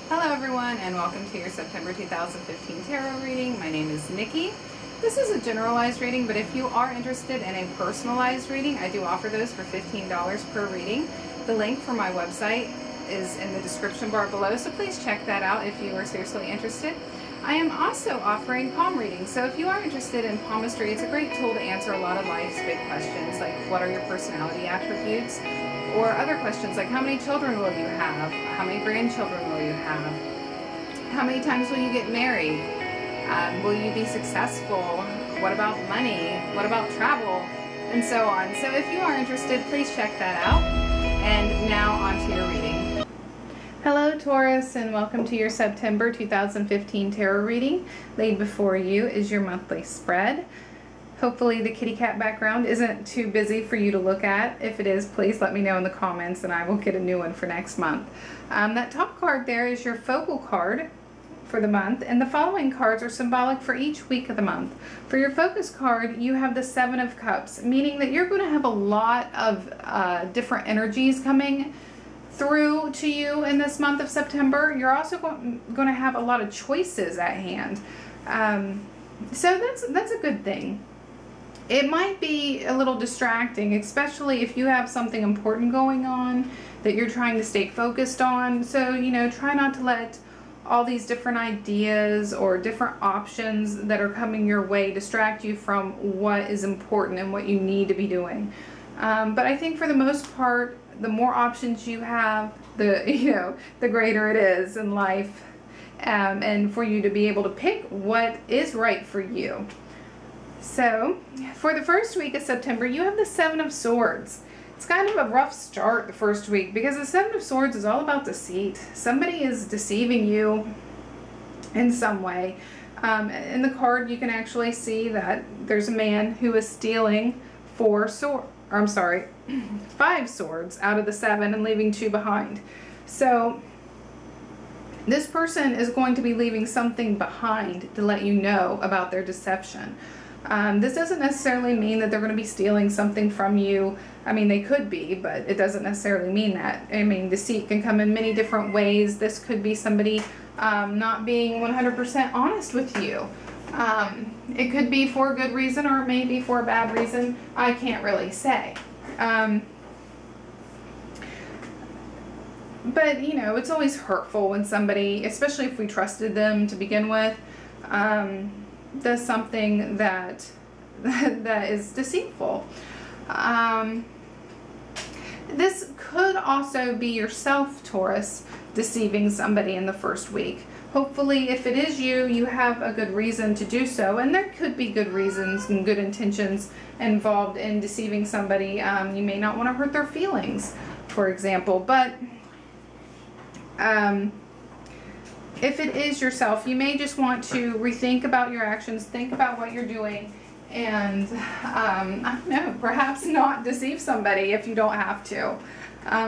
Hello everyone, and welcome to your September 2015 tarot reading. My name is Nikki. This is a generalized reading, but if you are interested in a personalized reading, I do offer those for $15 per reading. The link for my website is in the description bar below, so please check that out if you are seriously interested. I am also offering palm readings, so if you are interested in palmistry, it's a great tool to answer a lot of life's big questions, like what are your personality attributes? Or other questions like how many children will you have? How many grandchildren will you have? How many times will you get married? Will you be successful? What about money? What about travel? And so on. So if you are interested, please check that out. And now on to your reading. Hello Taurus, and welcome to your September 2015 tarot reading. Laid before you is your monthly spread. Hopefully the kitty cat background isn't too busy for you to look at. If it is, please let me know in the comments and I will get a new one for next month. That top card there is your focal card for the month, and the following cards are symbolic for each week of the month. For your focus card, you have the Seven of Cups, meaning that you're going to have a lot of different energies coming through to you in this month of September. You're also going to have a lot of choices at hand. So that's a good thing. It might be a little distracting, especially if you have something important going on that you're trying to stay focused on. So, you know, try not to let all these different ideas or different options that are coming your way distract you from what is important and what you need to be doing. But I think for the most part, the more options you have, the greater it is in life, and for you to be able to pick what is right for you. So, for the first week of September, you have the Seven of Swords. It's kind of a rough start the first week because the Seven of Swords is all about deceit. Somebody is deceiving you in some way. In the card, you can actually see that there's a man who is stealing five swords out of the seven and leaving two behind. So, this person is going to be leaving something behind to let you know about their deception. This doesn't necessarily mean that they're going to be stealing something from you. I mean, they could be, but it doesn't necessarily mean that. I mean, deceit can come in many different ways. This could be somebody not being 100% honest with you. It could be for a good reason, or it may be for a bad reason. I can't really say. But, you know, it's always hurtful when somebody, especially if we trusted them to begin with, does something that is deceitful. This could also be yourself, Taurus, deceiving somebody in the first week. Hopefully, if it is you, you have a good reason to do so, and there could be good reasons and good intentions involved in deceiving somebody. You may not want to hurt their feelings, for example, but if it is yourself, you may just want to rethink about your actions, think about what you're doing, and I don't know, perhaps not deceive somebody if you don't have to.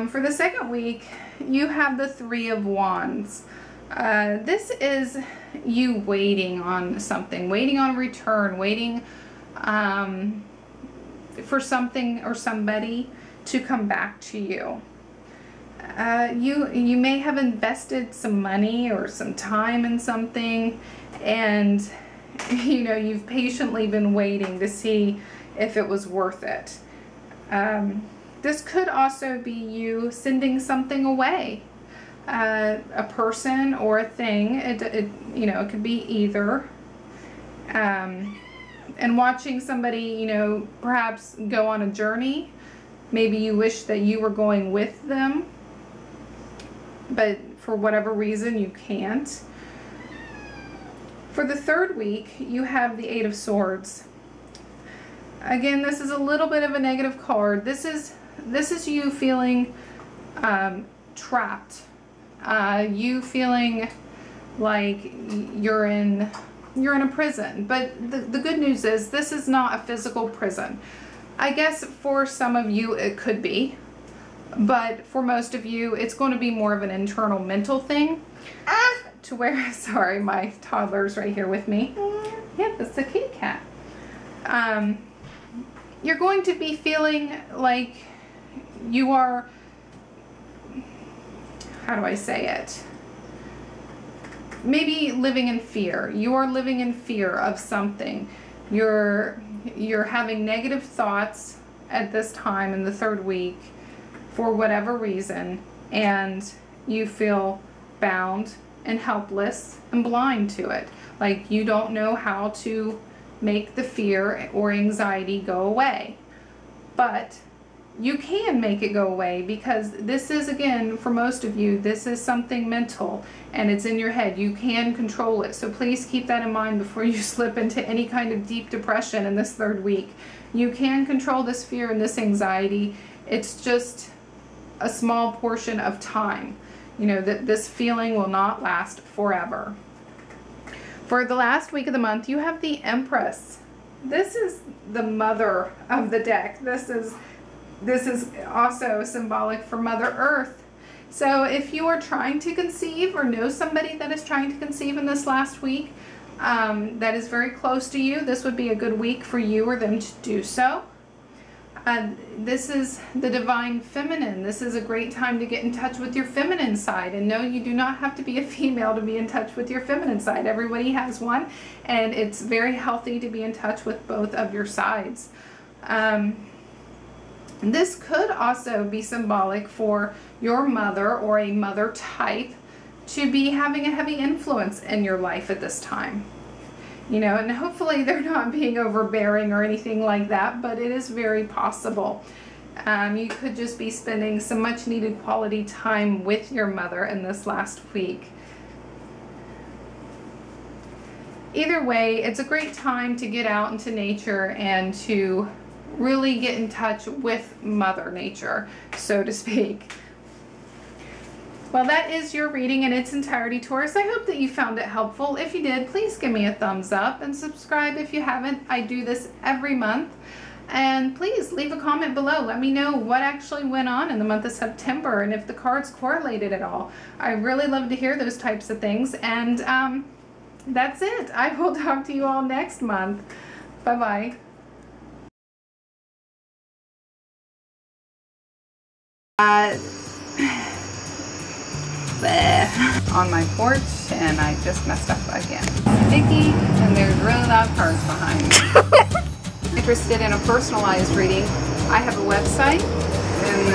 For the second week, you have the Three of Wands. This is you waiting on something, waiting on return, waiting for something or somebody to come back to you. You may have invested some money or some time in something, and you know, you've patiently been waiting to see if it was worth it. This could also be you sending something away, a person or a thing. You know, it could be either. And watching somebody, you know, perhaps go on a journey. Maybe you wish that you were going with them, but for whatever reason you can't. For the third week, you have the Eight of Swords. Again, this is a little bit of a negative card. This is you feeling trapped. You feeling like you're in a prison. But the good news is this is not a physical prison. I guess for some of you it could be. But for most of you, it's going to be more of an internal mental thing. To where, sorry, my toddler's right here with me. Yeah, that's the kitty cat. You're going to be feeling like you are, how do I say it? maybe living in fear. You're living in fear of something. You're having negative thoughts at this time in the 3rd week for whatever reason, and you feel bound and helpless and blind to it. Like you don't know how to make the fear or anxiety go away. But you can make it go away, because this is, again, for most of you, this is something mental and it's in your head. You can control it. So please keep that in mind before you slip into any kind of deep depression in this 3rd week. You can control this fear and this anxiety. It's just a small portion of time. You know, that this feeling will not last forever. For the last week of the month, you have the Empress. This is the mother of the deck. This is also symbolic for Mother Earth. So if you are trying to conceive or know somebody that is trying to conceive in this last week that is very close to you, this would be a good week for you or them to do so. This is the divine feminine. This is a great time to get in touch with your feminine side. And no, you do not have to be a female to be in touch with your feminine side. Everybody has one, and it's very healthy to be in touch with both of your sides. This could also be symbolic for your mother or a mother type to be having a heavy influence in your life at this time. You know, and hopefully they're not being overbearing or anything like that, but it is very possible. You could just be spending some much needed quality time with your mother in this last week. Either way, it's a great time to get out into nature and to really get in touch with Mother Nature, so to speak. Well, that is your reading in its entirety, Taurus. I hope that you found it helpful. If you did, please give me a thumbs up and subscribe if you haven't. I do this every month. And please leave a comment below. Let me know what actually went on in the month of September and if the cards correlated at all. I really love to hear those types of things. And that's it. I will talk to you all next month. Bye-bye. On my porch, and I just messed up again. Sticky, and there's really loud cars behind me. Interested in a personalized reading? I have a website, and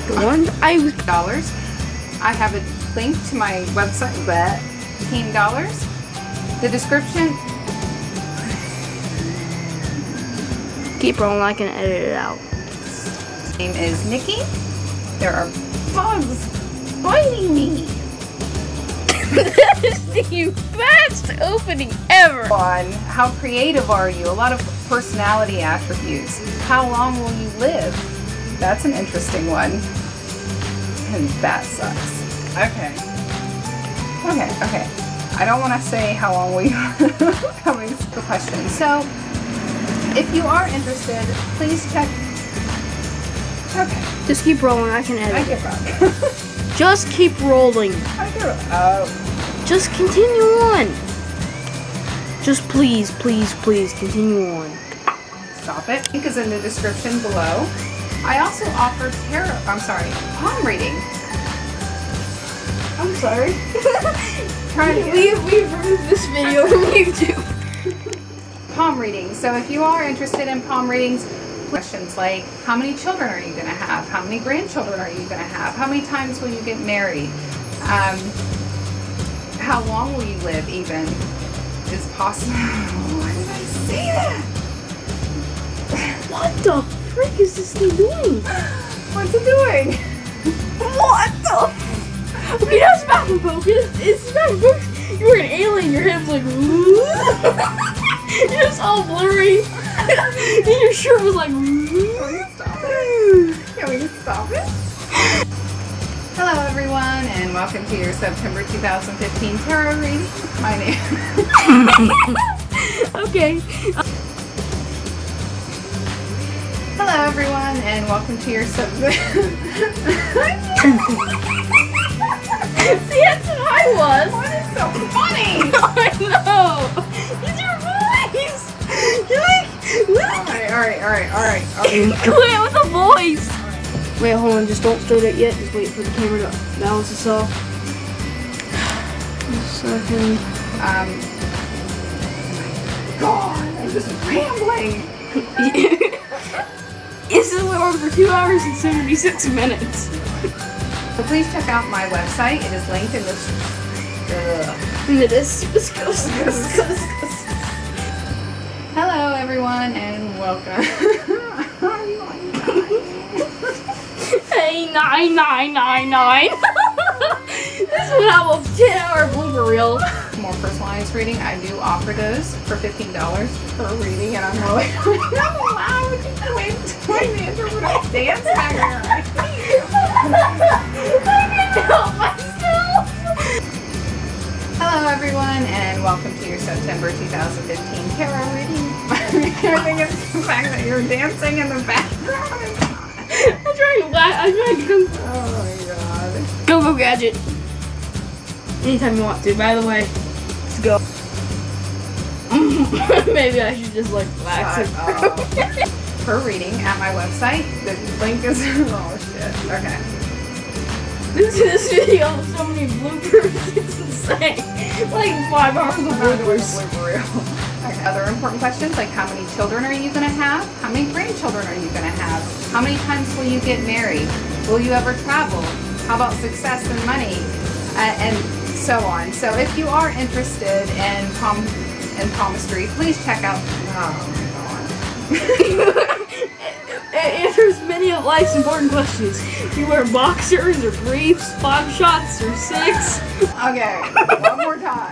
the one $15. I have a link to my website, but $15. The description. Keep rolling. I can edit it out. Name is Nikki. There are bugs biting me. That is the best opening ever. How creative are you? A lot of personality attributes. How long will you live? That's an interesting one. And that sucks. Okay. I don't want to say how long will you live. Coming to the question. So, if you are interested, please check. Okay. Just keep rolling. I can edit. I give up. Just keep rolling. I give up. Oh. Just continue on. Just please continue on. Stop it. Link is in the description below. I also offer palm reading. I'm sorry. We've removed this video from YouTube. Palm reading. So if you are interested in palm readings, questions like, how many children are you going to have? How many grandchildren are you going to have? How many times will you get married? How long will you live even? Is possible. Why did I say that? What the frick is this thing doing? What's it doing? What the? Okay, that's back and focus. It's back and focus. You're an alien. Your head's like, you're just all blurry. And your shirt was like, Can we stop it? Can we stop it? Hello everyone, and welcome to your September 2015 tarot reading. My name. Okay. Hello everyone, and welcome to your September. See, that's what I was. What is so funny? I know. It's your voice. You're like, Alright. Quit with the voice. Wait, hold on. Just don't start it yet. Just wait for the camera to balance itself. Second. God, I'm just rambling. This is went on for 2 hours and 76 minutes. So please check out my website. It is linked in the Hello everyone and welcome. Hey, 9999. This would have a 10-hour blooper reel. More personalized reading, I do offer those for $15 per reading, and I'm really not allowed to wait until my interpreter dance back here. I can't help myself. Hello everyone, and welcome to your September 2015 tarot reading. I think it's the fact that you're dancing in the background. I'm trying to laugh. I'm trying to come. Oh my god. Go gadget. Anytime you want to, by the way. Let's go. Maybe I should just like relax. Per reading at my website. The link is oh shit. Okay. This video has so many bloopers, it's insane. Like 5 hours of bloopers. Okay. Other important questions like how many children are you going to have? How many grandchildren are you going to have? How many times will you get married? Will you ever travel? How about success and money? And so on. So if you are interested in palmistry, please check out. Oh my god. It answers many of life's important questions. You wear boxers or briefs, 5 shots or 6. Okay, one more time.